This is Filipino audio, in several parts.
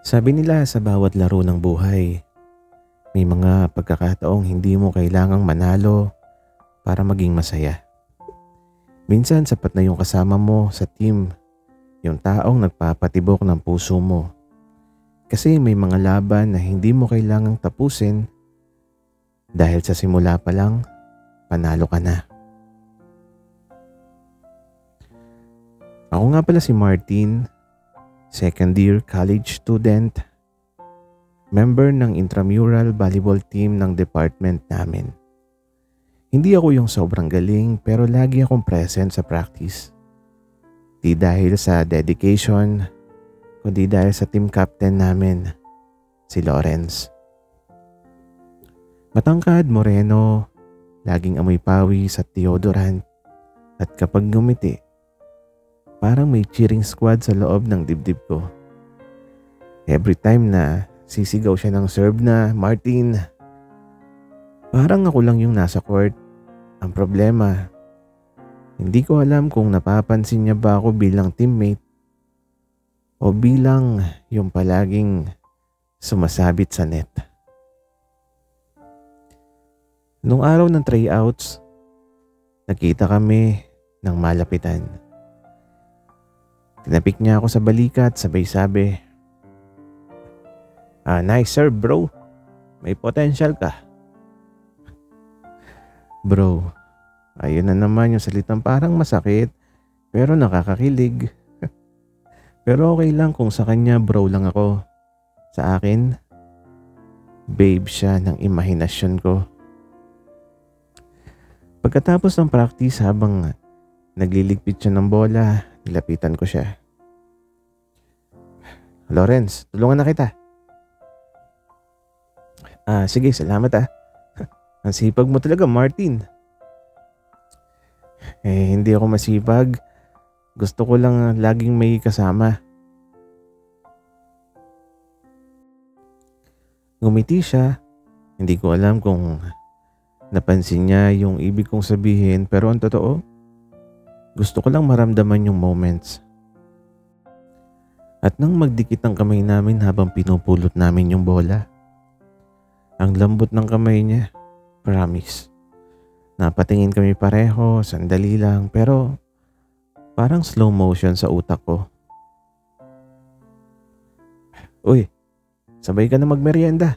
Sabi nila sa bawat laro ng buhay, may mga pagkakataong hindi mo kailangang manalo para maging masaya. Minsan sapat na yung kasama mo sa team, yung taong nagpapatibok ng puso mo. Kasi may mga laban na hindi mo kailangang tapusin dahil sa simula pa lang, panalo ka na. Ako nga pala si Martin, second year college student, member ng intramural volleyball team ng department namin. Hindi ako yung sobrang galing pero lagi akong present sa practice. Di dahil sa dedication, kundi dahil sa team captain namin, si Lawrence. Matangkad, moreno, laging amoy pawis at deodorant, at kapag ngumiti, parang may cheering squad sa loob ng dibdib ko. Every time na sisigaw siya ng serve na, "Martin," parang ako lang yung nasa court. Ang problema, hindi ko alam kung napapansin niya ba ako bilang teammate o bilang yung palaging sumasabit sa net. Nung araw ng tryouts, nakita kami ng malapitan. Tinapik niya ako sa balikat, sabay sabi, "Nice serve, bro. May potential ka." Bro, ayun na naman yung salitang parang masakit pero nakakakilig. Pero okay lang kung sa kanya bro lang ako. Sa akin, babe siya ng imahinasyon ko. Pagkatapos ng practice habang nagliligpit siya ng bola, nilapitan ko siya. "Lawrence, tulungan na kita." Sige, salamat. Ang sipag mo talaga, Martin." Hindi ako masipag. Gusto ko lang laging may kasama. Ngumiti siya. Hindi ko alam kung napansin niya yung ibig kong sabihin, pero ang totoo, gusto ko lang maramdaman yung moments. At nang magdikit ang kamay namin habang pinupulot namin yung bola, ang lambot ng kamay niya. Promise. Napatingin kami pareho, sandali lang, pero parang slow motion sa utak ko. "Uy, sabay ka na magmerienda?"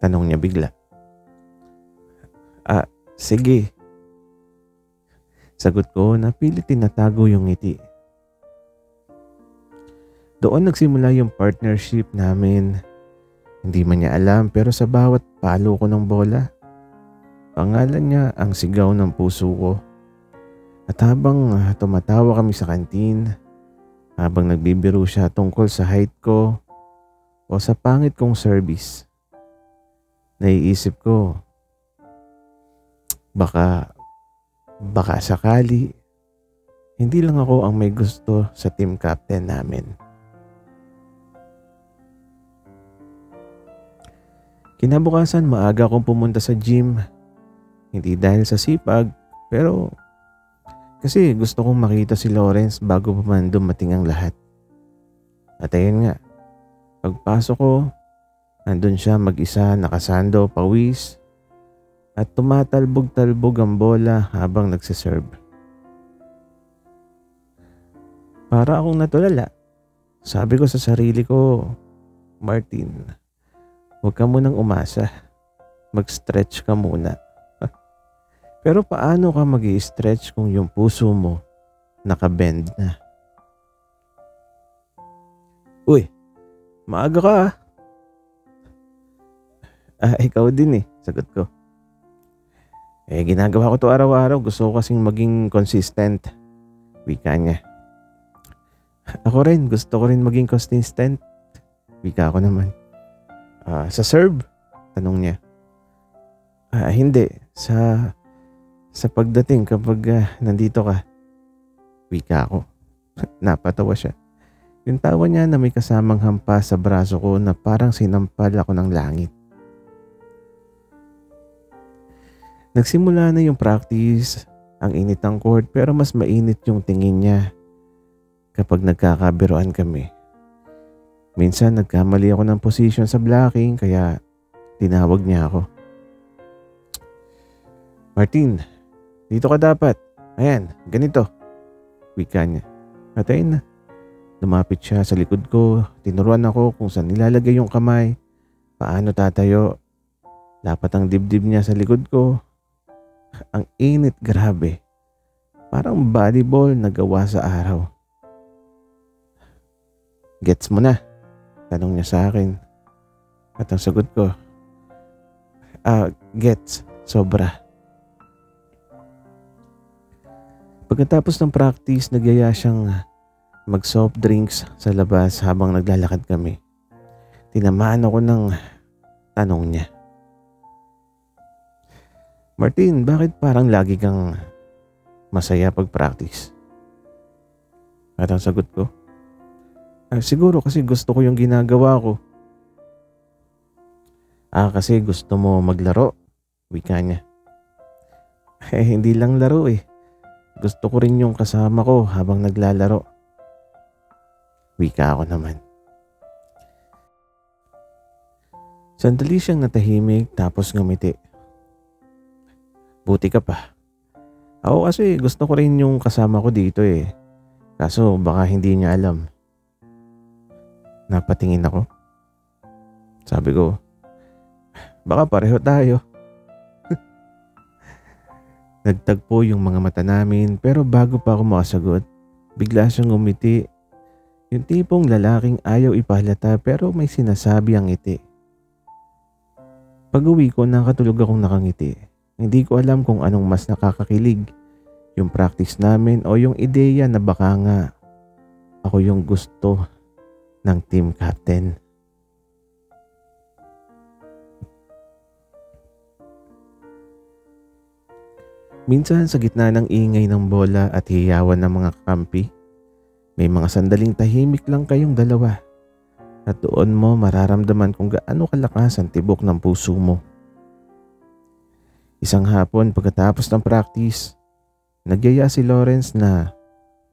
Tanong niya bigla. Sige." Sagot ko na pilit tinatago yung ngiti. Doon nagsimula yung partnership namin. Hindi man niya alam pero sa bawat palo ko ng bola, pangalan niya ang sigaw ng puso ko. At habang tumatawa kami sa kantin, habang nagbibiro siya tungkol sa height ko o sa pangit kong service, naiisip ko, baka sakali, hindi lang ako ang may gusto sa team captain namin. Kinabukasan maaga akong pumunta sa gym. Hindi dahil sa sipag, pero kasi gusto kong makita si Lawrence bago pa man dumating ang lahat. At ayun nga, pagpasok ko, nandun siya mag-isa, nakasando, pawis, at tumatalbog-talbog ang bola habang nagsiserve. Para akong natulala. Sabi ko sa sarili ko, "Martin, huwag ka munang umasa. Mag-stretch ka muna." Pero paano ka mag-i-stretch kung yung puso mo nakabend na? "Uy, maaga ka ah." Ikaw din sagot ko. Ginagawa ko to araw-araw. Gusto ko kasing maging consistent. Wika niya. Ako rin, gusto ko rin maging consistent. Wika ko naman. Sa serve? Tanong niya. Hindi. Sa pagdating kapag nandito ka. Wika ko. Napatawa siya. Yung tawa niya na may kasamang hampas sa braso ko na parang sinampal ako ng langit. Nagsimula na yung practice, ang init ng court pero mas mainit yung tingin niya. kapag nagkakabiruan kami. Minsan nagkamali ako ng position sa blocking kaya tinawag niya ako. "Martin, dito ka dapat. Ayan, ganito." Wika niya. At ayun na. Lumapit siya sa likod ko. Tinuruan ako kung saan nilalagay yung kamay. Paano tatayo. Lapat ang dibdib niya sa likod ko. Ang init, grabe. Parang volleyball na gawa sa araw. "Gets mo na?" Tanong niya sa akin. At ang sagot ko, gets. Sobra." Pagkatapos ng practice, nagyaya siyang mag-soft drinks sa labas habang naglalakad kami. Tinamaan ako ng tanong niya. "Martin, bakit parang lagi kang masaya pag practice?" At ang sagot ko, "Siguro kasi gusto ko yung ginagawa ko." Kasi gusto mo maglaro?" Wika niya. Hindi lang laro eh. Gusto ko rin yung kasama ko habang naglalaro." Wika ako naman. Sandali siyang natahimik tapos ngumiti. "Buti ka pa. Ako kasi gusto ko rin yung kasama ko dito eh. Kaso baka hindi niya alam." Napatingin ako. Sabi ko, "Baka pareho tayo." Nagtagpo yung mga mata namin pero bago pa ako makasagot, bigla siyang ngumiti. Yung tipong lalaking ayaw ipahalata pero may sinasabi ang ngiti. Pag-uwi ko, nakatulog akong nakangiti. Hindi ko alam kung anong mas nakakakilig, yung practice namin o yung ideya na baka nga ako yung gusto ng team captain. Minsan sa gitna ng ingay ng bola at hiyawan ng mga kakampi, may mga sandaling tahimik lang kayong dalawa at doon mo mararamdaman kung gaano kalakas ang tibok ng puso mo. Isang hapon pagkatapos ng practice, nagyaya si Lawrence na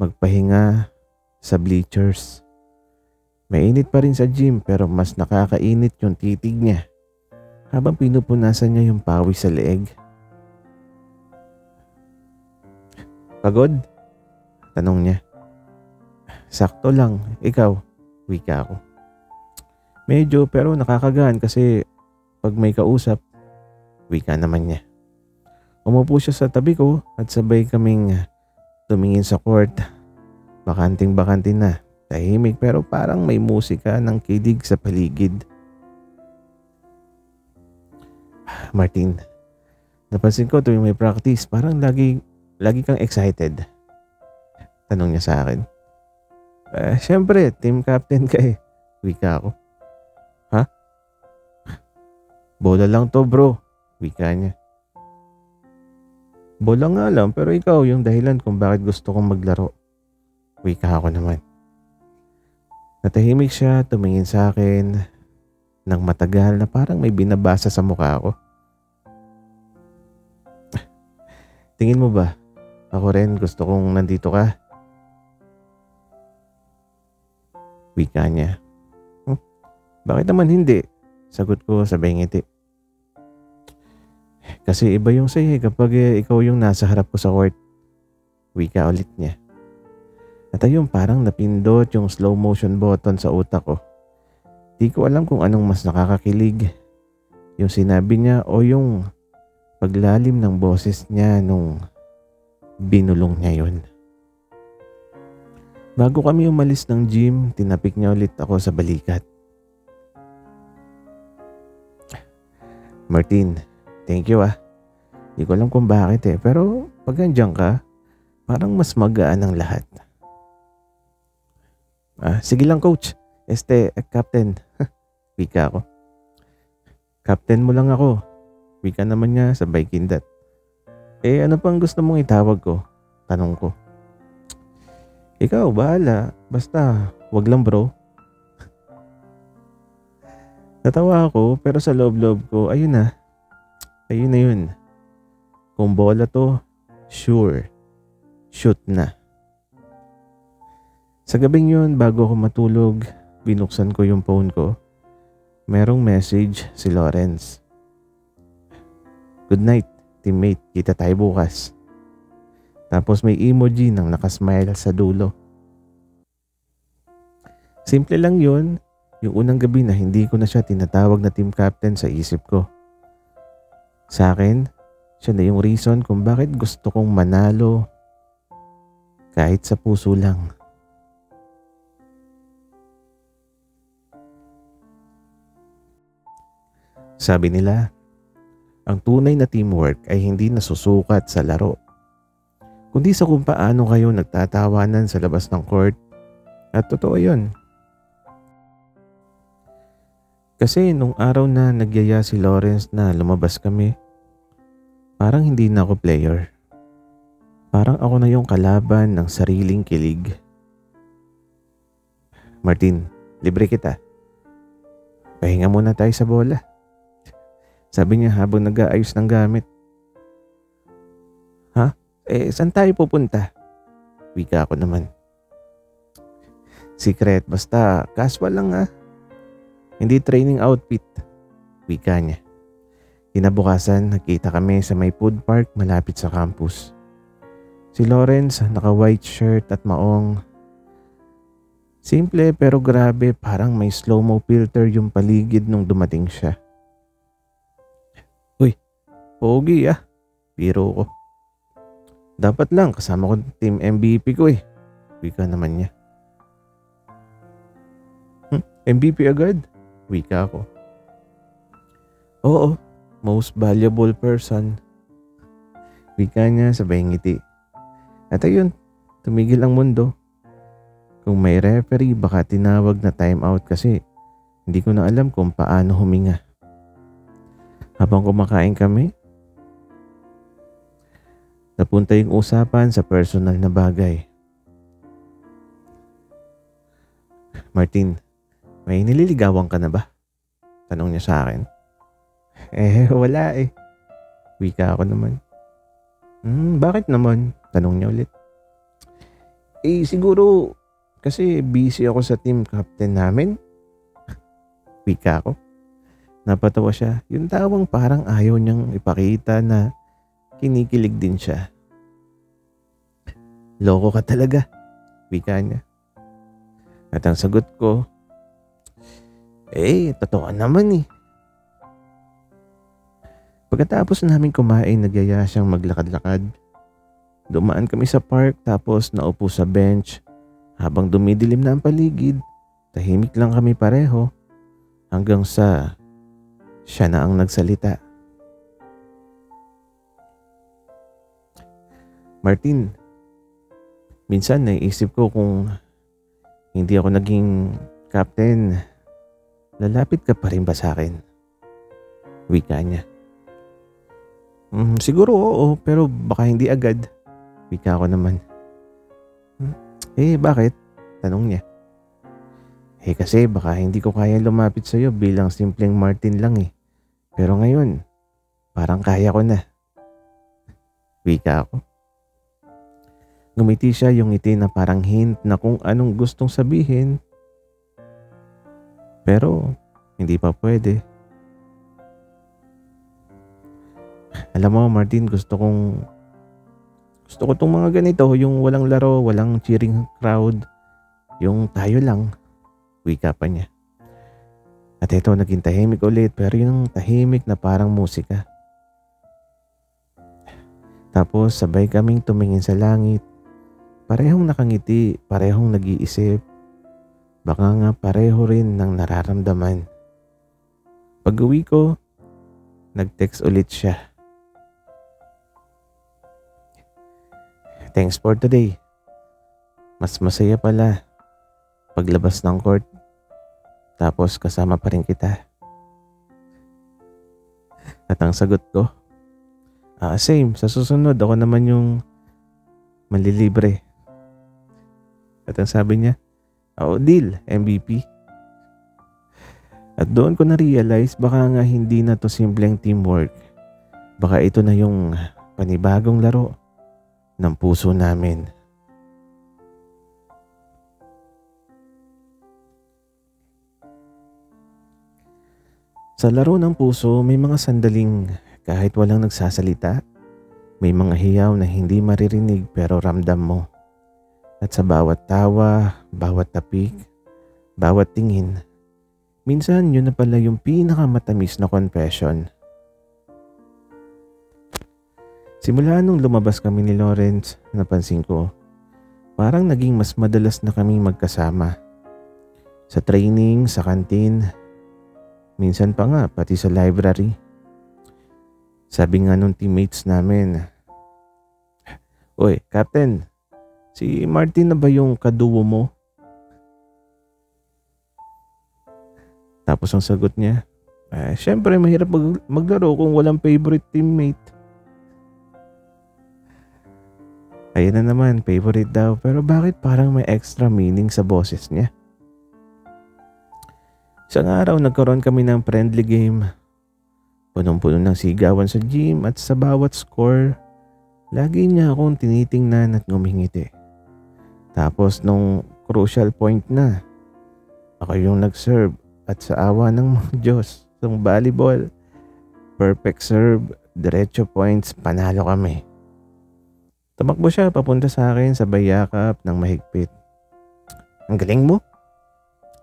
magpahinga sa bleachers. Mainit pa rin sa gym pero mas nakakainit yung titig niya habang pinupunasan niya yung pawis sa leeg. "Pagod?" tanong niya. "Sakto lang, ikaw?" Wika ako. "Medyo pero nakakagaan kasi pag may kausap." Wika naman niya. Umupo siya sa tabi ko at sabay kaming tumingin sa court. Bakanting-bakante na, tahimik pero parang may musika ng kilig sa paligid. "Martin, napansin ko tuwing may practice parang lagi kang excited." Tanong niya sa akin. Syempre, team captain ka eh." Wika ako. "Ha? Bola lang to bro." Wika niya. "Bola nga lang pero ikaw yung dahilan kung bakit gusto kong maglaro." Wika ako naman. Natahimik siya, tumingin sa akin ng matagal na parang may binabasa sa mukha ko. "Tingin mo ba ako rin gusto kong nandito ka?" Wika niya. "Bakit naman hindi?" Sagot ko sabay ngiti. "Kasi iba yung say kapag ikaw yung nasa harap ko sa court." Wika ulit niya. At ayun, parang napindot yung slow motion button sa utak ko. Di ko alam kung anong mas nakakakilig, yung sinabi niya o yung paglalim ng boses niya nung binulong niya yun. Bago kami umalis ng gym, tinapik niya ulit ako sa balikat. "Martin, thank you ah. Di ko alam kung bakit pero pag andyan ka, parang mas magaan ang lahat." Sige lang coach, captain." Wika ako. "Captain mo lang ako." Wika naman niya sabay kindat. Ano pang gusto mong itawag ko?" Tanong ko. "Ikaw, bahala. Basta, wag lang bro." Natawa ako pero sa loob-loob ko, ayun na yun. Kung bola to, sure, shoot na. Sa gabing yun, bago ako matulog, binuksan ko yung phone ko. Merong message si Lawrence. "Good night, teammate. Kita tayo bukas." Tapos may emoji ng nakasmile sa dulo. Simple lang yun. Yung unang gabi na hindi ko na siya tinatawag na team captain sa isip ko. Sa akin, siya na yung reason kung bakit gusto kong manalo kahit sa puso lang. Sabi nila, ang tunay na teamwork ay hindi nasusukat sa laro, kundi sa kung paano kayo nagtatawanan sa labas ng court. At totoo yun. Kasi nung araw na nagyaya si Lawrence na lumabas kami, parang hindi na ako player. Parang ako na yung kalaban ng sariling kilig. "Martin, libre kita. Pahinga muna tayo sa bola." Sabi niya habang nag-aayos ng gamit. "Ha? Saan tayo pupunta?" Wika ko naman. "Secret, basta casual lang ah. Hindi training outfit." Wika niya. Kinabukasan, nakita kami sa may food park malapit sa campus. Si Lawrence, naka-white shirt at maong. Simple pero grabe, parang may slow-mo filter yung paligid nung dumating siya. "Uy, pogi ah." Biro ko. "Dapat lang, kasama ko team MVP ko eh." Wika naman niya. MVP agad?" Wika ko. "Oo, most valuable person." Wika niya sabay ngiti. At ayun, tumigil ang mundo. Kung may referee, baka tinawag na timeout kasi hindi ko na alam kung paano huminga. Habang kumakain kami, napunta yung usapan sa personal na bagay. "Martin, may nililigawan ka na ba?" Tanong niya sa akin. Wala eh." Wika ako naman. Bakit naman?" Tanong niya ulit. Siguro kasi busy ako sa team captain namin." Wika ko. Napatawa siya. Yung tawang parang ayaw niyang ipakita na kinikilig din siya. "Loko ka talaga." Wika niya. At ang sagot ko, totoo naman eh." Pagkatapos namin kumain, nagyaya siyang maglakad-lakad. Dumaan kami sa park tapos naupo sa bench. Habang dumidilim na ang paligid, tahimik lang kami pareho hanggang sa siya na ang nagsalita. "Martin, minsan naiisip ko kung hindi ako naging captain, lalapit ka pa rin ba sa akin?" Wika niya. Siguro oo, pero baka hindi agad." Wika ko naman. Bakit?" Tanong niya. Kasi baka hindi ko kaya lumapit sa iyo bilang simpleng Martin lang eh. Pero ngayon, parang kaya ko na." Wika ko. Ngumiti siya, yung ngiti na parang hint na kung anong gustong sabihin. Pero hindi pa pwede. "Alam mo Martin, gusto ko tong mga ganito, yung walang laro, walang cheering crowd, yung tayo lang." Wika pa niya. At ito, naging tahimik ulit, pero yung tahimik na parang musika. Tapos sabay kaming tumingin sa langit. Parehong nakangiti, parehong nag-iisip. Baka nga pareho rin ng nararamdaman. Pag-uwi ko, nag-text ulit siya. "Thanks for today. Mas masaya pala paglabas ng court. Tapos kasama pa rin kita." At ang sagot ko, same. Sa susunod, ako naman yung malilibre." At ang sabi niya, deal, MVP. At doon ko na-realize, baka nga hindi na to simpleng teamwork. Baka ito na yung panibagong laro ng puso namin. Sa laro ng puso, may mga sandaling kahit walang nagsasalita, may mga hiyaw na hindi maririnig pero ramdam mo. At sa bawat tawa, bawat tapik, bawat tingin, minsan yun na pala yung pinakamatamis na confession. Simula nung lumabas kami ni Lawrence, napansin ko, parang naging mas madalas na kaming magkasama. Sa training, sa kantin, minsan pa nga pati sa library. Sabi nga nung teammates namin, "Oy, Captain, si Martin na ba yung kaduo mo?" Tapos ang sagot niya, "Syempre mahirap maglaro kung walang favorite teammate." Ayun na naman, favorite daw, pero bakit parang may extra meaning sa boses niya? Isang araw nagkaroon kami ng friendly game. Punong-puno ng sigawan sa gym at sa bawat score, lagi niya akong tinitingnan at ngumingiti. Tapos nung crucial point na, ako yung nag-serve at sa awa ng mga Diyos, ng volleyball, perfect serve, diretso points, panalo kami. Tumakbo siya papunta sa akin, sabay yakap ng mahigpit. "Ang galing mo,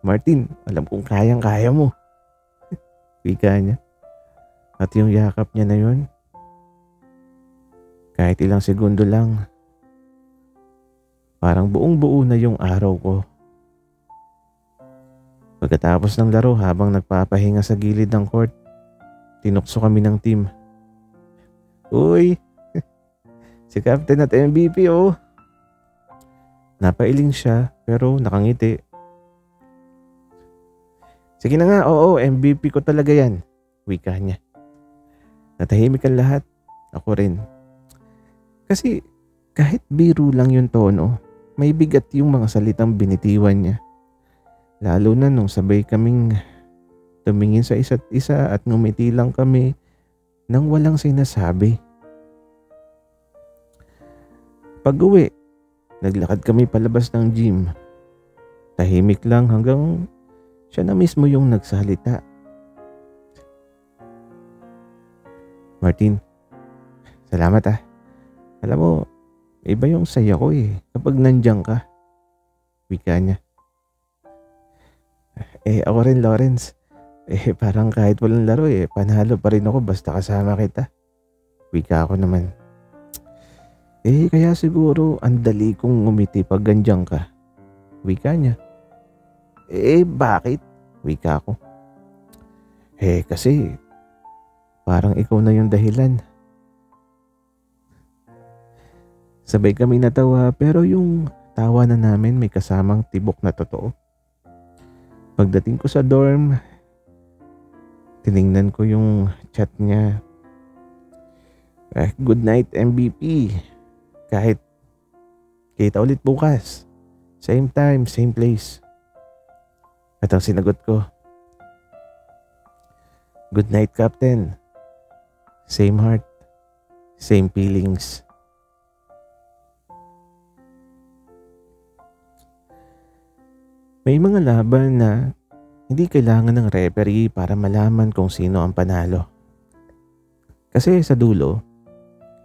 Martin, alam kong kayang-kaya mo." Wika niya. At yung yakap niya na yun, kahit ilang segundo lang, parang buong-buo na yung araw ko. Pagkatapos ng laro, habang nagpapahinga sa gilid ng court, tinukso kami ng team. "Uy, si Captain at MVP oh." Napailing siya pero nakangiti. "Sige na nga, oo, MVP ko talaga yan," wika niya. Natahimik ang lahat, ako rin. Kasi kahit biro lang yung tono, may bigat yung mga salitang binitiwan niya. Lalo na nung sabay kaming tumingin sa isa't isa at ngumiti lang kami nang walang sinasabi. Pag-uwi, naglakad kami palabas ng gym. Tahimik lang hanggang siya na mismo yung nagsalita. "Martin, salamat ah. Alam mo, iba yung saya ko kapag nandiyan ka." Wika niya. Ako rin, Lawrence. Parang kahit walang laro panalo pa rin ako basta kasama kita." Wika ako naman. Kaya siguro ang dali kong ngumiti pag ganyan ka." Wika niya. Bakit?" Wika ko. Kasi parang ikaw na yung dahilan." Sabay kami natawa pero yung tawa na namin may kasamang tibok na totoo. Pagdating ko sa dorm, tiningnan ko yung chat niya. "Good night MVP. Kahit kita ulit bukas. Same time, same place." At ang sinagot ko, "Good night, Captain. Same heart, same feelings." May mga laban na hindi kailangan ng referee para malaman kung sino ang panalo. Kasi sa dulo,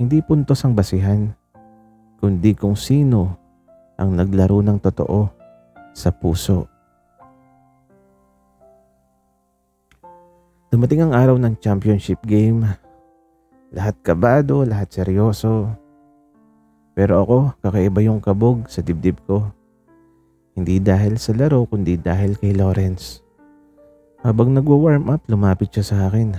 hindi puntos ang basihan, kundi kung sino ang naglaro ng totoo sa puso. Dumating ang araw ng championship game. Lahat kabado, lahat seryoso. Pero ako, kakaiba yung kabog sa dibdib ko. Hindi dahil sa laro, kundi dahil kay Lawrence. Habang nagwa-warm up, lumapit siya sa akin.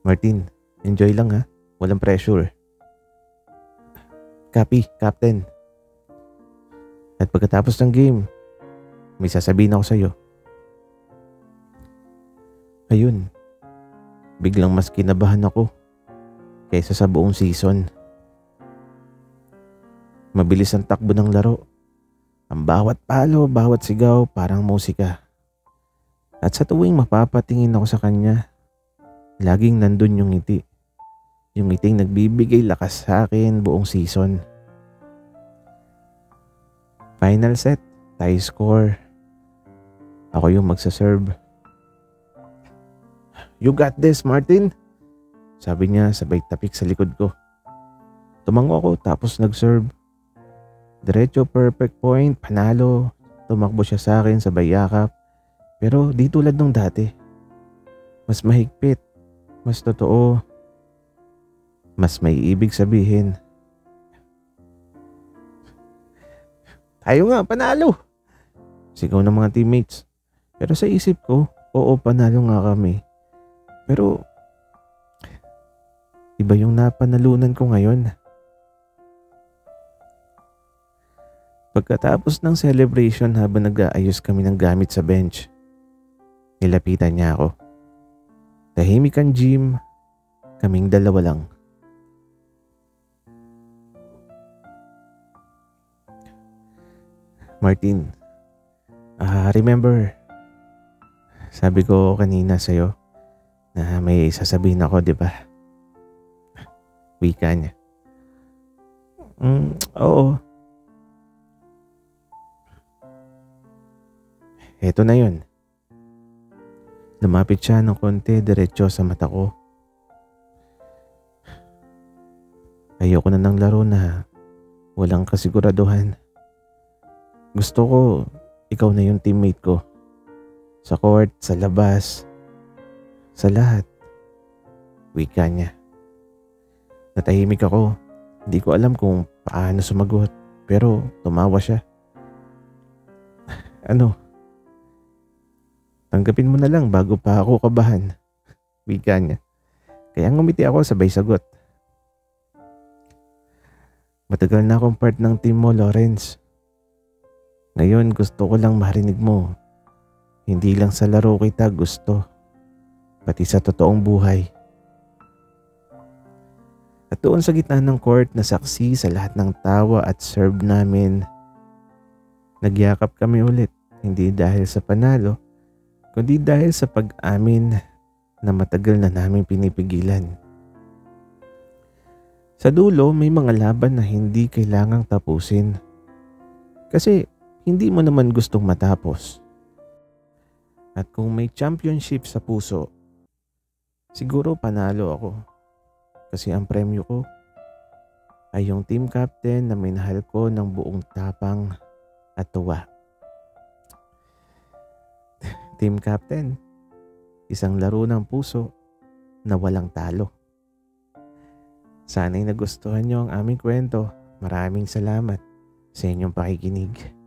"Martin, enjoy lang ha. Walang pressure." "Copy, Captain." At pagkatapos ng game, may sasabihin ako sa'yo. Ayun, biglang mas kinabahan ako kaysa sa buong season. Mabilis ang takbo ng laro. Ang bawat palo, bawat sigaw parang musika. At sa tuwing mapapatingin ako sa kanya, laging nandun yung ngiti. Yung ngiting nagbibigay lakas sa akin buong season. Final set, tie score. Ako yung magsaserve. You got this, Martin. Sabi niya sabay tapik sa likod ko. Tumango ako tapos nag-serve. Diretso perfect point, panalo. Tumakbo siya sa akin sabay yakap. Pero di tulad nung dati. Mas mahigpit, mas totoo, mas may ibig sabihin. Tayo nga, panalo! Sigaw ng mga teammates. Pero sa isip ko, oo, panalo nga kami. Pero iba yung napanalunan ko ngayon. Pagkatapos ng celebration habang nag-aayos kami ng gamit sa bench, nilapitan niya ako. Tahimik ang gym, kaming dalawa lang. Martin, remember, sabi ko kanina sa'yo na may sasabihin ako, di ba? Wika niya. Oo. Eto na yun. Lumapit siya ng konti diretso sa mata ko. Ayoko na ng laro na walang kasiguraduhan. Gusto ko, ikaw na yung teammate ko. Sa court, sa labas, sa lahat. Wika niya. Natahimik ako. Hindi ko alam kung paano sumagot. Pero tumawa siya. Ano? Tanggapin mo na lang bago pa ako kabahan. Wika niya. Kaya ngumiti ako sabay sagot. Matagal na akong part ng team mo, Lawrence. Ngayon gusto ko lang marinig mo. Hindi lang sa laro kita gusto. Pati sa totoong buhay. At doon sa gitna ng court na saksi sa lahat ng tawa at serve namin, nagyakap kami ulit. Hindi dahil sa panalo, kundi dahil sa pag-amin na matagal na namin pinipigilan. Sa dulo, may mga laban na hindi kailangang tapusin. Kasi hindi mo naman gustong matapos. At kung may championship sa puso, siguro panalo ako. Kasi ang premyo ko ay yung team captain na minahal ko ng buong tapang at tuwa. Team captain, isang laro ng puso na walang talo. Sana'y nagustuhan niyo ang aming kwento. Maraming salamat sa inyong pakikinig.